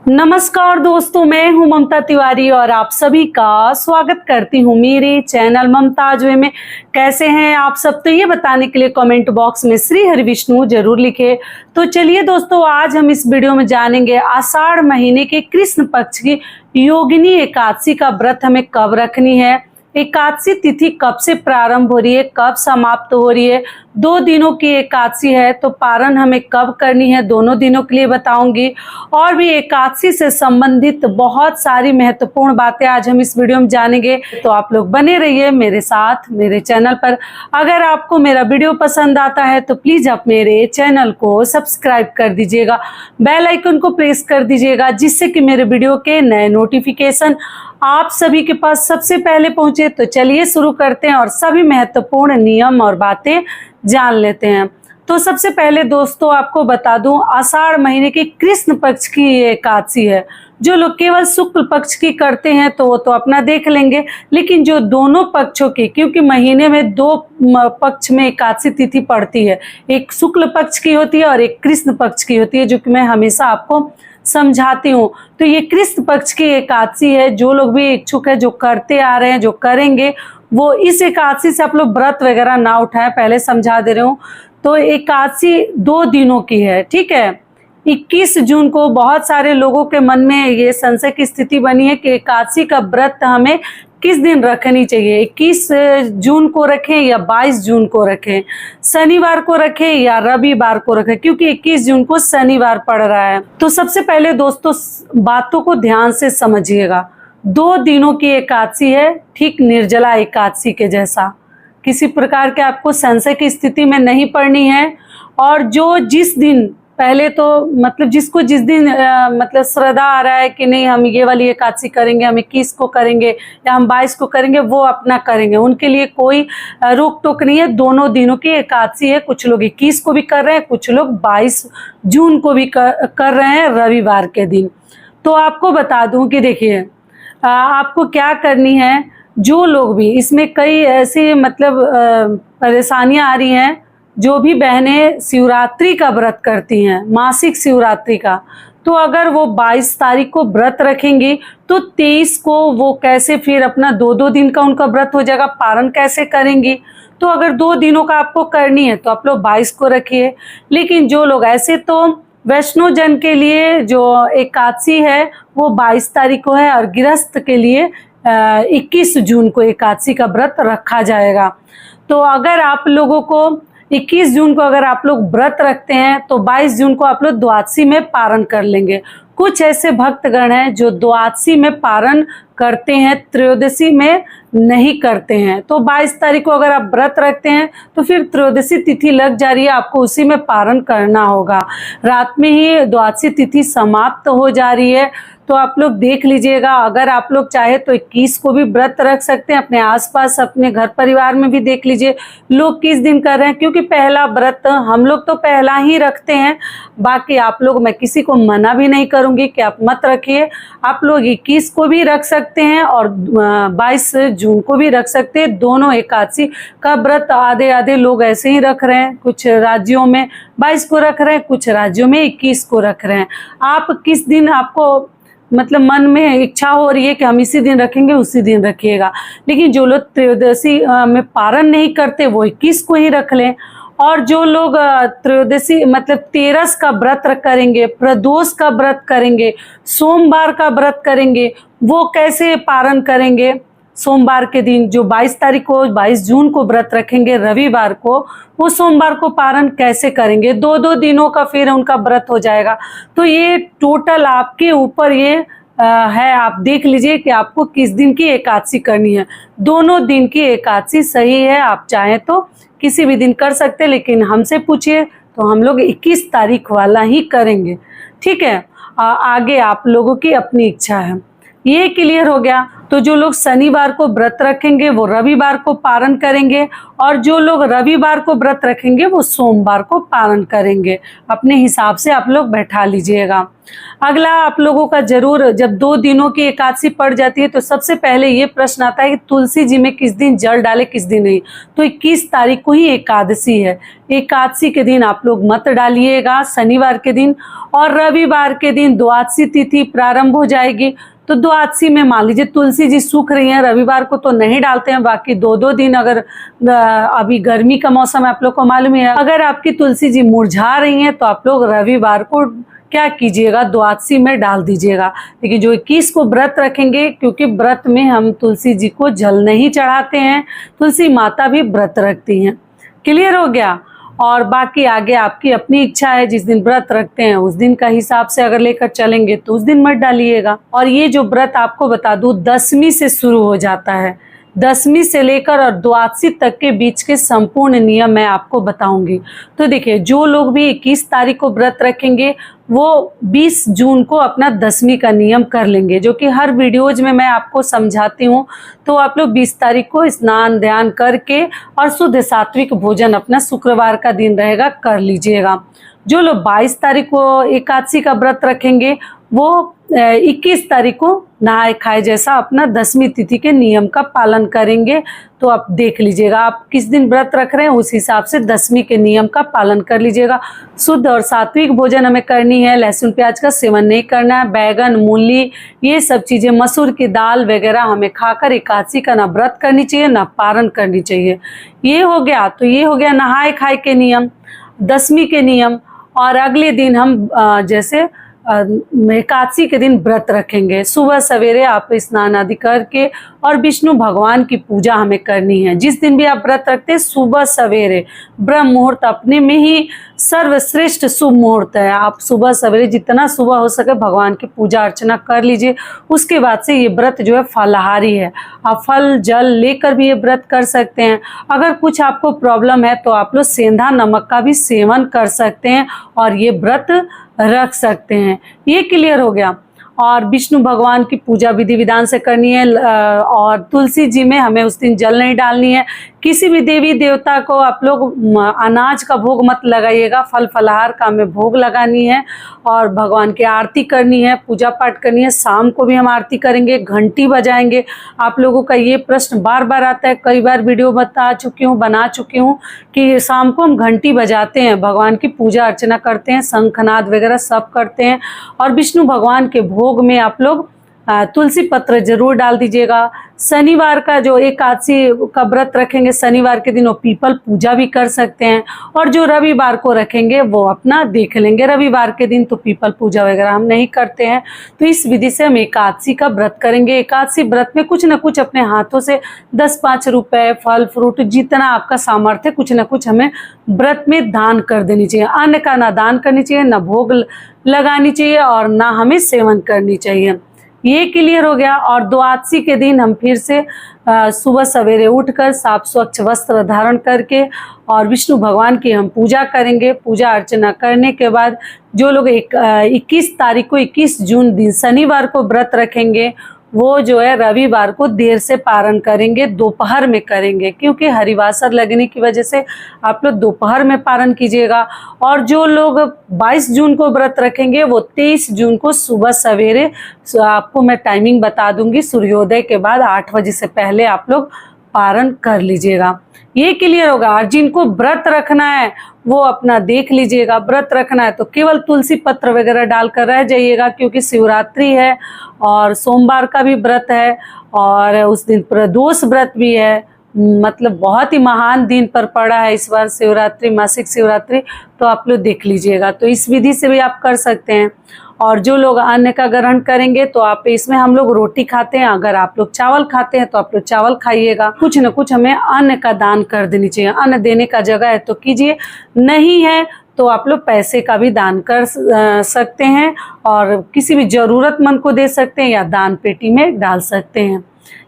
नमस्कार दोस्तों, मैं हूं ममता तिवारी और आप सभी का स्वागत करती हूं मेरे चैनल ममताज वे में। कैसे हैं आप सब? तो ये बताने के लिए कमेंट बॉक्स में श्री हरि विष्णु जरूर लिखे। तो चलिए दोस्तों, आज हम इस वीडियो में जानेंगे आषाढ़ महीने के कृष्ण पक्ष की योगिनी एकादशी का व्रत हमें कब रखनी है, एकादशी तिथि कब से प्रारंभ हो रही है, कब समाप्त हो रही है। 2 दिनों की एकादशी है तो पारण हमें कब करनी है, दोनों दिनों के लिए बताऊंगी। और भी एकादशी से संबंधित बहुत सारी महत्वपूर्ण बातें आज हम इस वीडियो में जानेंगे। तो आप लोग बने रहिए मेरे साथ मेरे चैनल पर। अगर आपको मेरा वीडियो पसंद आता है तो प्लीज आप मेरे चैनल को सब्सक्राइब कर दीजिएगा, बेल आइकन को प्रेस कर दीजिएगा, जिससे कि मेरे वीडियो के नए नोटिफिकेशन आप सभी के पास सबसे पहले पहुंचे। तो चलिए शुरू करते हैं और सभी महत्वपूर्ण नियम और बातें जान लेते हैं। तो सबसे पहले दोस्तों आपको बता दूं, आषाढ़ महीने की कृष्ण पक्ष की ये एकादशी है। जो लोग केवल शुक्ल पक्ष की करते हैं तो वो तो अपना देख लेंगे, लेकिन जो दोनों पक्षों की, क्योंकि महीने में 2 पक्ष में एकादशी तिथि पड़ती है, एक शुक्ल पक्ष की होती है और एक कृष्ण पक्ष की होती है, जो कि मैं हमेशा आपको समझाती हूँ। तो ये कृष्ण पक्ष की एकादशी है। जो लोग भी इच्छुक है, जो करते आ रहे हैं, जो करेंगे, वो इस एकादशी से आप लोग व्रत वगैरह ना उठाएं, पहले समझा दे रही हूँ। तो एकादशी 2 दिनों की है, ठीक है। 21 जून को बहुत सारे लोगों के मन में ये संशय की स्थिति बनी है कि एकादशी का व्रत हमें किस दिन रखनी चाहिए, 21 जून को रखें या 22 जून को रखें, शनिवार को रखें या रविवार को रखें, क्योंकि 21 जून को शनिवार पड़ रहा है। तो सबसे पहले दोस्तों बातों को ध्यान से समझिएगा। 2 दिनों की एकादशी है, ठीक निर्जला एकादशी के जैसा। किसी प्रकार के आपको संशय की स्थिति में नहीं पड़नी है। और जो जिस दिन पहले तो मतलब जिसको जिस दिन मतलब श्रद्धा आ रहा है कि नहीं हम ये वाली एकादशी करेंगे, हम 21 को करेंगे या हम 22 को करेंगे, वो अपना करेंगे, उनके लिए कोई रोक टोक नहीं है। दोनों दिनों की एकादशी है। कुछ लोग 21 को भी कर रहे हैं, कुछ लोग 22 जून को भी कर रहे हैं, रविवार के दिन। तो आपको बता दूं कि देखिए आपको क्या करनी है। जो लोग भी इसमें कई ऐसी मतलब परेशानियां आ रही हैं, जो भी बहनें शिवरात्रि का व्रत करती हैं, मासिक शिवरात्रि का, तो अगर वो 22 तारीख को व्रत रखेंगी तो 23 को वो कैसे फिर अपना 2-2 दिन का उनका व्रत हो जाएगा, पारण कैसे करेंगी। तो अगर 2 दिनों का आपको करनी है तो आप लोग 22 को रखिए। लेकिन जो लोग ऐसे, तो वैष्णो जन के लिए जो एकादशी है वो 22 तारीख को है, और गृहस्थ के लिए 21 जून को एकादशी का व्रत रखा जाएगा। तो अगर आप लोगों को 21 जून को अगर आप लोग व्रत रखते हैं तो 22 जून को आप लोग द्वादशी में पारण कर लेंगे। कुछ ऐसे भक्तगण हैं जो द्वादशी में पारण करते हैं, त्रयोदशी में नहीं करते हैं। तो 22 तारीख को अगर आप व्रत रखते हैं तो फिर त्रयोदशी तिथि लग जा रही है, आपको उसी में पारण करना होगा। रात में ही द्वादशी तिथि समाप्त हो जा रही है। तो आप लोग देख लीजिएगा, अगर आप लोग चाहे तो 21 को भी व्रत रख सकते हैं। अपने आसपास अपने घर परिवार में भी देख लीजिए लोग किस दिन कर रहे हैं, क्योंकि पहला व्रत हम लोग तो पहला ही रखते हैं। बाकी आप लोग, मैं किसी को मना भी नहीं करूंगी कि आप मत रखिए। आप लोग 21 को भी रख सकते हैं और 22 जून को भी रख सकते हैं। दोनों एकादशी का व्रत आधे आधे लोग ऐसे ही रख रहे हैं। कुछ राज्यों में 22 को रख रहे हैं, कुछ राज्यों में 21 को रख रहे हैं। आप किस दिन आपको मतलब मन में इच्छा हो रही है कि हम इसी दिन रखेंगे, उसी दिन रखिएगा। लेकिन जो लोग त्रयोदशी में पारण नहीं करते वो 21 को ही रख लें। और जो लोग त्रयोदशी मतलब 13 का व्रत करेंगे, प्रदोष का व्रत करेंगे, सोमवार का व्रत करेंगे, वो कैसे पारण करेंगे। सोमवार के दिन जो 22 तारीख को 22 जून को व्रत रखेंगे, रविवार को, वो सोमवार को पारण कैसे करेंगे। 2-2 दिनों का फिर उनका व्रत हो जाएगा। तो ये टोटल आपके ऊपर ये है, आप देख लीजिए कि आपको किस दिन की एकादशी करनी है। दोनों दिन की एकादशी सही है, आप चाहें तो किसी भी दिन कर सकते हैं, लेकिन हमसे पूछिए तो हम लोग 21 तारीख वाला ही करेंगे, ठीक है। आगे आप लोगों की अपनी इच्छा है। ये क्लियर हो गया। तो जो लोग शनिवार को व्रत रखेंगे वो रविवार को पारण करेंगे, और जो लोग रविवार को व्रत रखेंगे वो सोमवार को पारण करेंगे। अपने हिसाब से आप लोग बैठा लीजिएगा। अगला आप लोगों का जरूर, जब 2 दिनों की एकादशी पड़ जाती है तो सबसे पहले ये प्रश्न आता है कि तुलसी जी में किस दिन जल डाले किस दिन नहीं। तो 21 तारीख को ही एकादशी है। एकादशी के दिन आप लोग मत डालिएगा, शनिवार के दिन, और रविवार के दिन द्वादशी तिथि प्रारंभ हो जाएगी। तो द्वादशी में मान लीजिए तुलसी जी सूख रही हैं, रविवार को तो नहीं डालते हैं, बाकी 2-2 दिन, अगर अभी गर्मी का मौसम है आप लोग को मालूम है, अगर आपकी तुलसी जी मुरझा रही हैं तो आप लोग रविवार को क्या कीजिएगा, द्वादशी में डाल दीजिएगा। लेकिन जो 21 को व्रत रखेंगे, क्योंकि व्रत में हम तुलसी जी को जल नहीं चढ़ाते हैं, तुलसी माता भी व्रत रखती हैं। क्लियर हो गया। और बाकी आगे आपकी अपनी इच्छा है, जिस दिन व्रत रखते हैं उस दिन का हिसाब से अगर लेकर चलेंगे तो उस दिन मत डालिएगा। और ये जो व्रत आपको बता दूं 10वीं से शुरू हो जाता है, 10वीं से लेकर और द्वादशी तक के बीच के संपूर्ण नियम मैं आपको बताऊंगी। तो देखिए, जो लोग भी 21 तारीख को व्रत रखेंगे वो 20 जून को अपना 10वीं का नियम कर लेंगे, जो कि हर वीडियोज में मैं आपको समझाती हूँ। तो आप लोग 20 तारीख को स्नान ध्यान करके और शुद्ध सात्विक भोजन अपना शुक्रवार का दिन रहेगा कर लीजिएगा। जो लोग 22 तारीख को एकादशी का व्रत रखेंगे वो 21 तारीख को नहाए खाए जैसा अपना 10वीं तिथि के नियम का पालन करेंगे। तो आप देख लीजिएगा आप किस दिन व्रत रख रहे हैं, उस हिसाब से 10वीं के नियम का पालन कर लीजिएगा। शुद्ध और सात्विक भोजन हमें करनी है, लहसुन प्याज का सेवन नहीं करना है, बैगन मूली ये सब चीज़ें, मसूर की दाल वगैरह हमें खाकर एकादशी का ना व्रत करनी चाहिए ना पारण करनी चाहिए। ये हो गया। तो ये हो गया नहाए खाए के नियम, 10वीं के नियम। और अगले दिन हम जैसे एकादशी के दिन व्रत रखेंगे, सुबह सवेरे आप स्नान आदि करके और विष्णु भगवान की पूजा हमें करनी है। जिस दिन भी आप व्रत रखते हैं सुबह सवेरे, ब्रह्म मुहूर्त अपने में ही सर्वश्रेष्ठ शुभ मुहूर्त है। आप सुबह सवेरे जितना सुबह हो सके भगवान की पूजा अर्चना कर लीजिए। उसके बाद से ये व्रत जो है फलाहारी है, आप फल जल लेकर भी ये व्रत कर सकते हैं। अगर कुछ आपको प्रॉब्लम है तो आप लोग सेंधा नमक का भी सेवन कर सकते हैं और ये व्रत रख सकते हैं। ये क्लियर हो गया। और विष्णु भगवान की पूजा विधि विधान से करनी है, और तुलसी जी में हमें उस दिन जल नहीं डालनी है। किसी भी देवी देवता को आप लोग अनाज का भोग मत लगाइएगा, फल फलाहार का हमें भोग लगानी है और भगवान की आरती करनी है, पूजा पाठ करनी है। शाम को भी हम आरती करेंगे, घंटी बजाएंगे। आप लोगों का ये प्रश्न बार बार आता है, कई बार वीडियो बना चुकी हूँ कि शाम को हम घंटी बजाते हैं, भगवान की पूजा अर्चना करते हैं, शंखनाद वगैरह सब करते हैं। और विष्णु भगवान के भोग में आप लोग तुलसी पत्र जरूर डाल दीजिएगा। शनिवार का जो एकादशी का व्रत रखेंगे शनिवार के दिन वो पीपल पूजा भी कर सकते हैं। और जो रविवार को रखेंगे वो अपना देख लेंगे, रविवार के दिन तो पीपल पूजा वगैरह हम नहीं करते हैं। तो इस विधि से हम एकादशी का व्रत करेंगे। एकादशी व्रत में कुछ न कुछ अपने हाथों से 10-5 रुपए, फल फ्रूट जितना आपका सामर्थ्य कुछ न कुछ हमें व्रत में दान कर देनी चाहिए। अन्न का ना दान करनी चाहिए, ना भोग लगानी चाहिए और ना हमें सेवन करनी चाहिए। ये क्लियर हो गया। और द्वादशी के दिन हम फिर से सुबह सवेरे उठकर साफ स्वच्छ वस्त्र धारण करके और विष्णु भगवान की हम पूजा करेंगे। पूजा अर्चना करने के बाद जो लोग 21 तारीख को 21 जून दिन शनिवार को व्रत रखेंगे वो जो है रविवार को देर से पारण करेंगे, दोपहर में करेंगे, क्योंकि हरिवासर लगने की वजह से आप लोग दोपहर में पारण कीजिएगा। और जो लोग 22 जून को व्रत रखेंगे वो 23 जून को सुबह सवेरे, आपको मैं टाइमिंग बता दूंगी, सूर्योदय के बाद 8 बजे से पहले आप लोग पारण कर लीजिएगा। ये क्लियर होगा। और जिनको व्रत रखना है वो अपना देख लीजिएगा। व्रत रखना है तो केवल तुलसी पत्र वगैरह डालकर रह जाइएगा, क्योंकि शिवरात्रि है और सोमवार का भी व्रत है और उस दिन प्रदोष व्रत भी है। मतलब बहुत ही महान दिन पर पड़ा है इस बार शिवरात्रि, मासिक शिवरात्रि। तो आप लोग देख लीजिएगा। तो इस विधि से भी आप कर सकते हैं। और जो लोग अन्न का ग्रहण करेंगे तो आप इसमें, हम लोग रोटी खाते हैं, अगर आप लोग चावल खाते हैं तो आप लोग चावल खाइएगा। कुछ न कुछ हमें अन्न का दान कर देनी चाहिए। अन्न देने का जगह है तो कीजिए, नहीं है तो आप लोग पैसे का भी दान कर सकते हैं और किसी भी जरूरतमंद को दे सकते हैं या दान पेटी में डाल सकते हैं।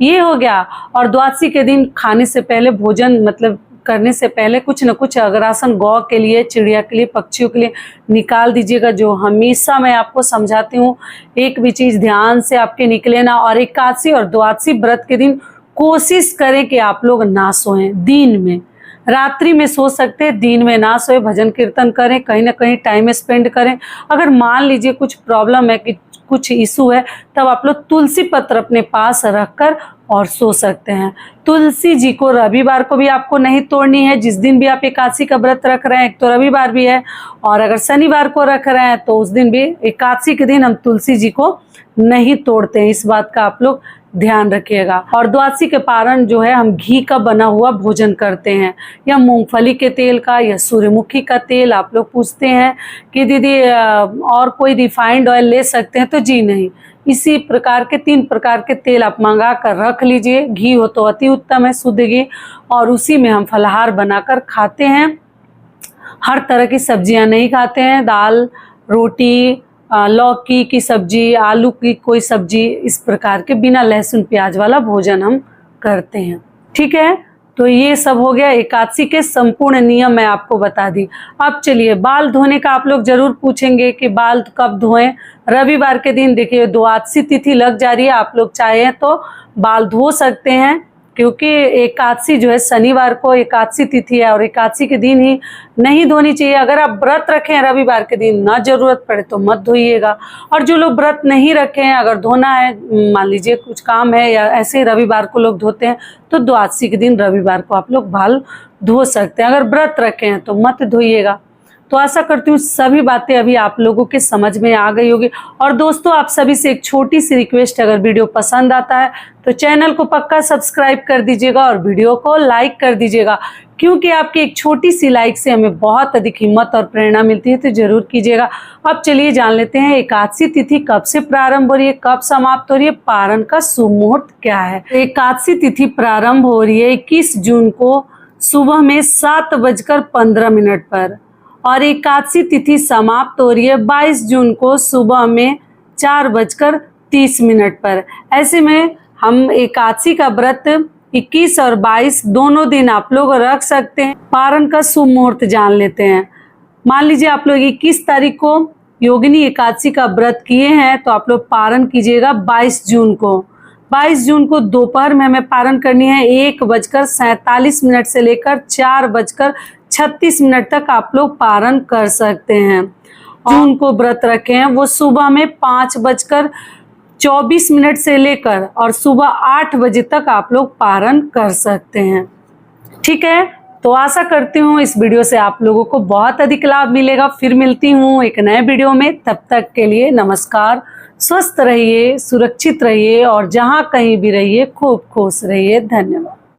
ये हो गया। और द्वादशी के दिन खाने से पहले भोजन, मतलब करने से पहले कुछ न कुछ अग्रासन गौ के लिए, चिड़िया के लिए, पक्षियों के लिए निकाल दीजिएगा। जो हमेशा मैं आपको समझाती हूँ, एक भी चीज़ ध्यान से आपके निकले ना। और एकादशी और द्वादशी व्रत के दिन कोशिश करें कि आप लोग ना सोएं। दिन में, रात्रि में सो सकते हैं, दिन में ना सोए, भजन कीर्तन करें, कहीं ना कहीं टाइम स्पेंड करें। अगर मान लीजिए कुछ प्रॉब्लम है कि कुछ इशू है, तब आप लोग तुलसी पत्र अपने पास रखकर और सो सकते हैं। तुलसी जी को रविवार को भी आपको नहीं तोड़नी है। जिस दिन भी आप एकादशी का व्रत रख रहे हैं, एक तो रविवार भी है, और अगर शनिवार को रख रहे हैं तो उस दिन भी, एकादशी के दिन हम तुलसी जी को नहीं तोड़ते हैं। इस बात का आप लोग ध्यान रखिएगा। और द्वादशी के पारण जो है, हम घी का बना हुआ भोजन करते हैं, या मूंगफली के तेल का, या सूर्यमुखी का तेल। आप लोग पूछते हैं कि दीदी और कोई रिफाइंड ऑयल ले सकते हैं, तो जी नहीं, इसी प्रकार के 3 प्रकार के तेल आप मंगा कर रख लीजिए। घी हो तो अति उत्तम है, शुद्ध घी, और उसी में हम फलाहार बनाकर खाते हैं। हर तरह की सब्जियां नहीं खाते हैं, दाल, रोटी, लौकी की सब्जी, आलू की कोई सब्जी, इस प्रकार के बिना लहसुन प्याज वाला भोजन हम करते हैं। ठीक है, तो ये सब हो गया एकादशी के संपूर्ण नियम मैं आपको बता दी। अब चलिए, बाल धोने का आप लोग जरूर पूछेंगे कि बाल कब धोएं। रविवार के दिन देखिए, द्वादशी तिथि लग जा रही है, आप लोग चाहें तो बाल धो सकते हैं, क्योंकि एकादशी जो है शनिवार को एकादशी तिथि है, और एकादशी के दिन ही नहीं धोनी चाहिए। अगर आप व्रत रखें रविवार के दिन, ना जरूरत पड़े तो मत धोइएगा। और जो लोग व्रत नहीं रखे हैं, अगर धोना है, मान लीजिए कुछ काम है, या ऐसे ही रविवार को लोग धोते हैं, तो द्वादशी के दिन रविवार को आप लोग बाल धो सकते हैं। अगर व्रत रखे हैं तो मत धोइएगा। तो आशा करती हूँ सभी बातें अभी आप लोगों के समझ में आ गई होगी। और दोस्तों, आप सभी से एक छोटी सी रिक्वेस्ट, अगर वीडियो पसंद आता है तो चैनल को पक्का सब्सक्राइब कर दीजिएगा और वीडियो को लाइक कर दीजिएगा, क्योंकि आपकी एक छोटी सी लाइक से हमें बहुत अधिक हिम्मत और प्रेरणा मिलती है, तो जरूर कीजिएगा। अब चलिए जान लेते हैं एकादशी तिथि कब से प्रारंभ हो रही है, कब समाप्त हो रही है, पारण का शुभ मुहूर्त क्या है। एकादशी तिथि प्रारंभ हो रही है 21 जून को सुबह में 7:15 पर, और एकादशी तिथि समाप्त हो रही है 22 जून को सुबह में 4:30 पर। ऐसे में हम एकादशी का व्रत 21 और 22 दोनों दिन आप लोग रख सकते हैं। पारण का शुभ मुहूर्त जान लेते हैं। मान लीजिए आप लोग 21 तारीख को योगिनी एकादशी का व्रत किए हैं, तो आप लोग पारण कीजिएगा 22 जून को। 22 जून को दोपहर में हमें पारण करनी है 1:47 से लेकर 4:36 तक आप लोग पारण कर सकते हैं। जून को व्रत रखे हैं वो सुबह में 5:24 से लेकर और सुबह 8 बजे तक आप लोग पारण कर सकते हैं। ठीक है, तो आशा करती हूँ इस वीडियो से आप लोगों को बहुत अधिक लाभ मिलेगा। फिर मिलती हूँ एक नए वीडियो में, तब तक के लिए नमस्कार। स्वस्थ रहिए, सुरक्षित रहिए, और जहाँ कहीं भी रहिए खूब खुश रहिए। धन्यवाद।